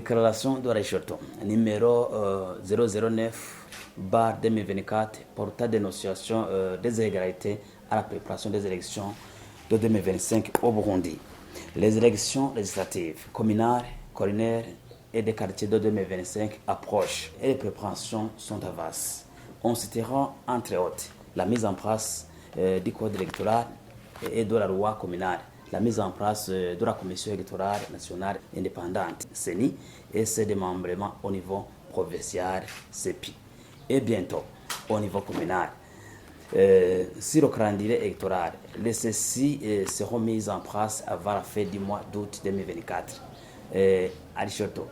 Déclaration de Récheton, numéro 009/2024, portant dénonciation des inégalités à la préparation des élections de 2025 au Burundi. Les élections législatives, communales, coronaires et des quartiers de 2025 approchent et les préparations sont avancées. On citera entre autres la mise en place du code électoral et de la loi communale, la mise en place de la Commission électorale nationale indépendante, CENI, et ses démembrements au niveau provincial, CEPI, et bientôt au niveau communal. Sur le calendrier électoral, les ceci seront mises en place avant la fin du mois d'août 2024. À Licioto,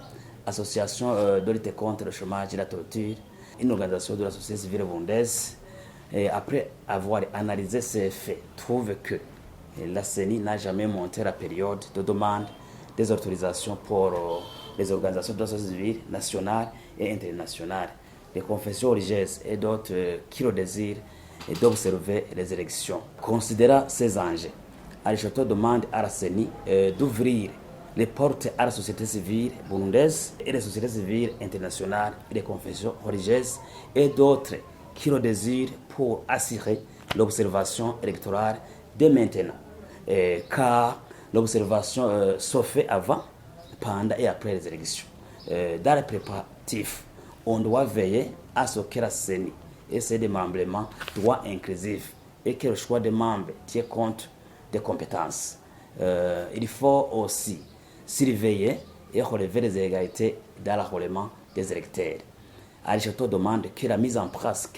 association de lutte contre le chômage et la torture, une organisation de la société civile burundaise, après avoir analysé ces faits, trouve que la CENI n'a jamais monté la période de demande des autorisations pour les organisations de la société civile nationale et internationale, les confessions religieuses et d'autres qui le désirent d'observer les élections. Considérant ces enjeux, Aristote demande à la CENI d'ouvrir les portes à la société civile burundaise et les sociétés civiles internationales et les confessions religieuses et d'autres qui le désirent pour assurer l'observation électorale dès maintenant. Car l'observation se fait avant, pendant et après les élections. Dans les préparatifs, on doit veiller à ce que la CENI et ses démembrements soient inclusifs et que le choix des membres tient compte des compétences. Il faut aussi surveiller et relever les inégalités dans l'enrôlement des électeurs. Aristote demande que la mise en place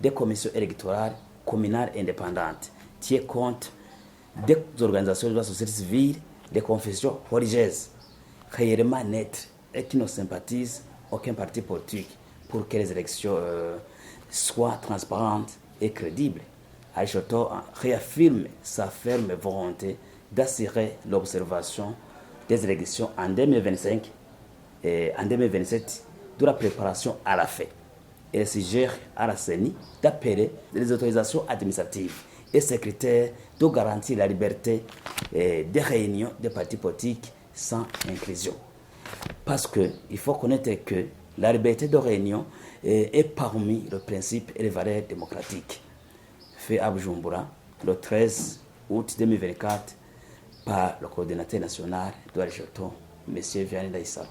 des commissions électorales communales indépendantes tient compte des organisations de la société civile, des confessions religieuses, réellement neutres et qui ne sympathisent aucun parti politique pour que les élections soient transparentes et crédibles. Aristote réaffirme sa ferme volonté d'assurer l'observation des élections en 2025 et en 2027 de la préparation à la fin. Elle suggère à la CENI d'appeler les autorisations administratives et secrétaires de garantir la liberté des réunions des partis politiques sans inclusion. Parce qu'il faut connaître que la liberté de réunion est parmi les principes et les valeurs démocratiques. Fait à Bujumbura le 13 août 2024 par le coordinateur national de la Récheton, M. Vianney Daïssala.